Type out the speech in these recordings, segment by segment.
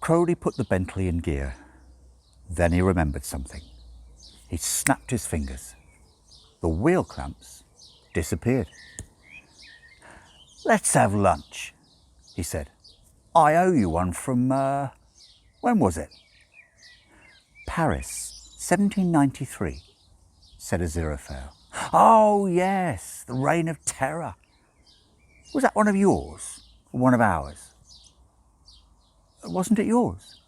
Crowley put the Bentley in gear. Then he remembered something. He snapped his fingers. The wheel clamps disappeared. "Let's have lunch," he said. "I owe you one from, when was it?" "Paris, 1793, said Aziraphale. "Oh, yes, the Reign of Terror. Was that one of yours or one of ours?" "Wasn't it yours?"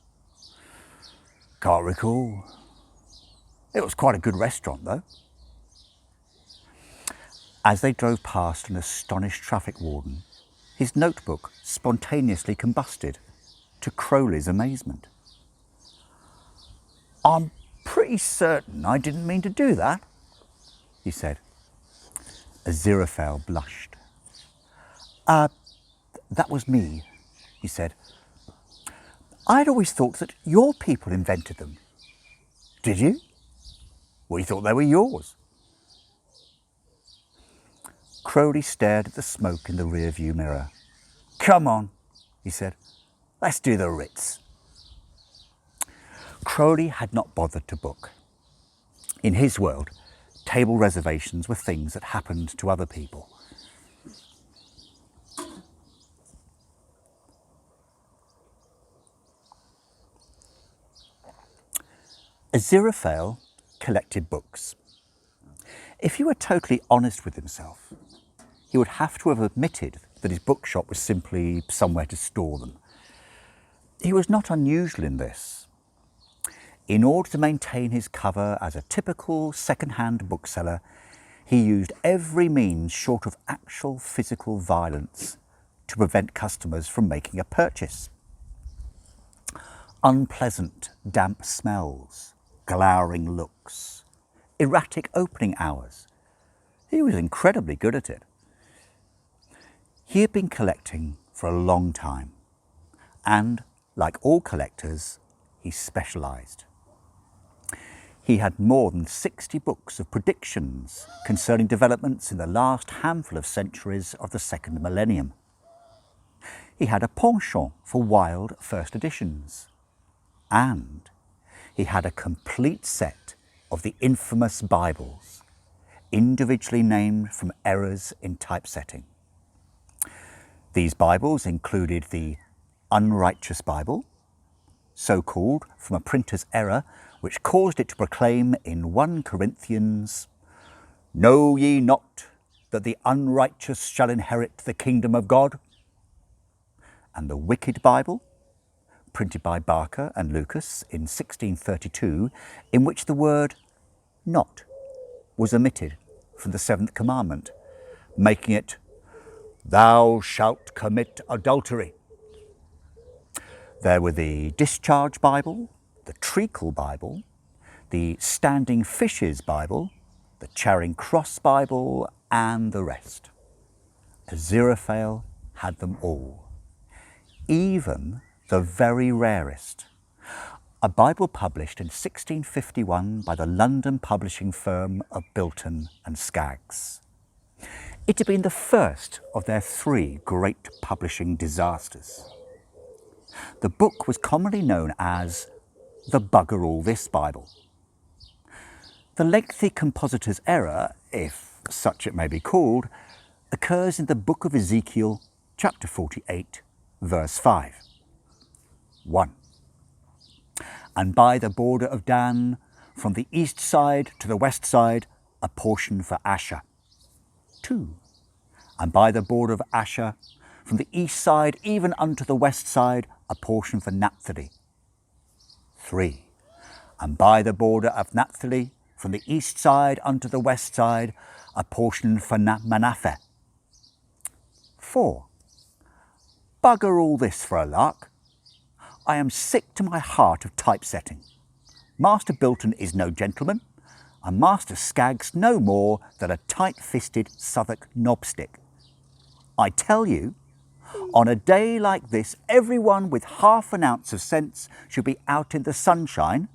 "Can't recall. It was quite a good restaurant, though." As they drove past an astonished traffic warden, his notebook spontaneously combusted, to Crowley's amazement. "I'm pretty certain I didn't mean to do that," he said. Aziraphale blushed. That was me," he said. "I'd always thought that your people invented them." "Did you? We thought they were yours." Crowley stared at the smoke in the rear-view mirror. "Come on," he said. "Let's do the Ritz." Crowley had not bothered to book. In his world, table reservations were things that happened to other people. Aziraphale collected books. If he were totally honest with himself, he would have to have admitted that his bookshop was simply somewhere to store them. He was not unusual in this. In order to maintain his cover as a typical second-hand bookseller, he used every means short of actual physical violence to prevent customers from making a purchase. Unpleasant, damp smells, glowering looks, erratic opening hours. He was incredibly good at it. He had been collecting for a long time, and, like all collectors, he specialised. He had more than 60 books of predictions concerning developments in the last handful of centuries of the second millennium. He had a penchant for wild first editions, and he had a complete set of the infamous Bibles, individually named from errors in typesetting. These Bibles included the Unrighteous Bible, so called from a printer's error which caused it to proclaim in 1 Corinthians, "Know ye not that the unrighteous shall inherit the kingdom of God?" And the Wicked Bible, printed by Barker and Lucas in 1632, in which the word "not" was omitted from the 7th commandment, making it, "Thou shalt commit adultery." There were the Discharge Bible, the Treacle Bible, the Standing Fishes Bible, the Charing Cross Bible, and the rest. Aziraphale had them all, even the very rarest, a Bible published in 1651 by the London publishing firm of Bilton and Skaggs. It had been the first of their 3 great publishing disasters. The book was commonly known as the Buggre Alle This Bible. The lengthy compositor's error, if such it may be called, occurs in the book of Ezekiel, chapter 48, verse 5. 1. And by the border of Dan, from the east side to the west side, a portion for Asher. 2. And by the border of Asher, from the east side even unto the west side, a portion for Naphtali. 3. And by the border of Naphtali, from the east side unto the west side, a portion for Manasseh. 4. Bugger all this for a lark. I am sick to my heart of typesetting. Master Bilton is no gentleman, and Master Skaggs no more than a tight-fisted Southwark knobstick. I tell you, on a day like this, everyone with half an ounce of sense should be out in the sunshine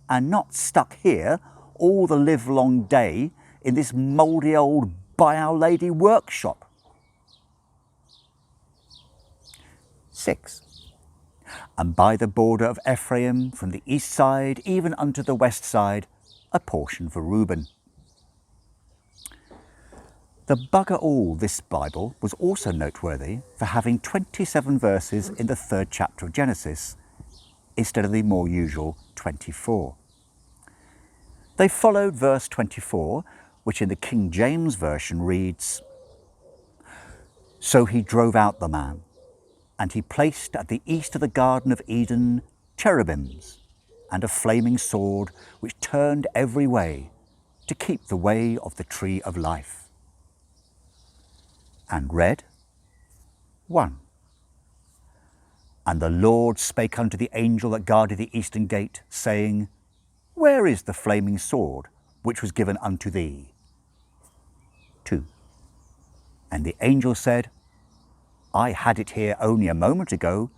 and not stuck here all the livelong day in this mouldy old by Our Lady workshop. 6. And by the border of Ephraim, from the east side even unto the west side, a portion for Reuben. The Buggre Alle This Bible was also noteworthy for having 27 verses in the 3rd chapter of Genesis, instead of the more usual 24. They followed verse 24, which in the King James Version reads, So he drove out the man, and he placed at the east of the Garden of Eden cherubims, and a flaming sword which turned every way, to keep the way of the tree of life. And read 1. And the Lord spake unto the angel that guarded the eastern gate, saying, Where is the flaming sword which was given unto thee? 2. And the angel said, I had it here only a moment ago.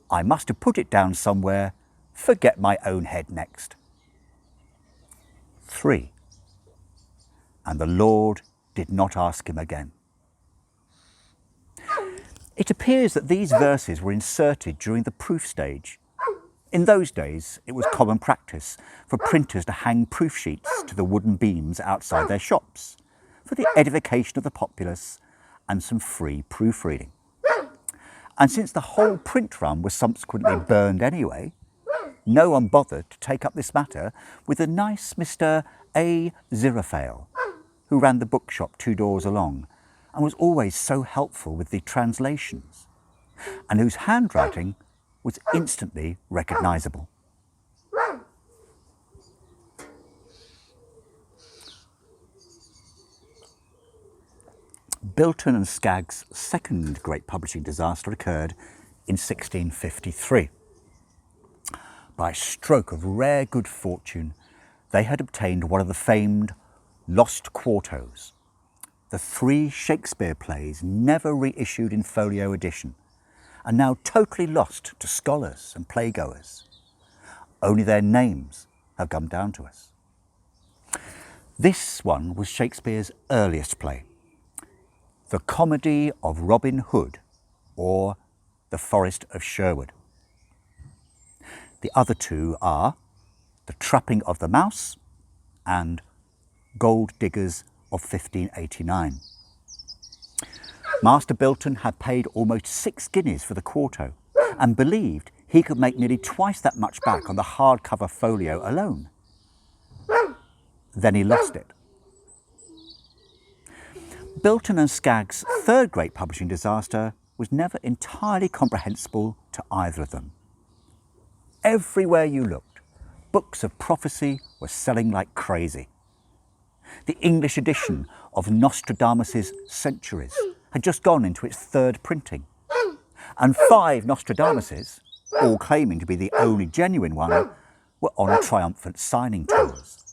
I must have put it down somewhere. Forget my own head next. 3. And the Lord did not ask him again. It appears that these verses were inserted during the proof stage. In those days, it was common practice for printers to hang proof sheets to the wooden beams outside their shops for the edification of the populace and some free proofreading. And since the whole print run was subsequently burned anyway, no one bothered to take up this matter with the nice Mr. A. Ziraphale, who ran the bookshop 2 doors along and was always so helpful with the translations, and whose handwriting was instantly recognisable. Bilton and Skagg's second great publishing disaster occurred in 1653. By a stroke of rare good fortune, they had obtained one of the famed Lost Quartos, the 3 Shakespeare plays never reissued in folio edition, and now totally lost to scholars and playgoers. Only their names have come down to us. This one was Shakespeare's earliest play, The Comedy of Robin Hood, or The Forest of Sherwood. The other 2 are The Trapping of the Mouse and Gold Diggers of 1589. Master Bilton had paid almost 6 guineas for the quarto and believed he could make nearly twice that much back on the hardcover folio alone. Then he lost it. Bilton and Skagg's third great publishing disaster was never entirely comprehensible to either of them. Everywhere you looked, books of prophecy were selling like crazy. The English edition of Nostradamus's Centuries had just gone into its 3rd printing, and 5 Nostradamuses, all claiming to be the only genuine one, were on triumphant signing tours.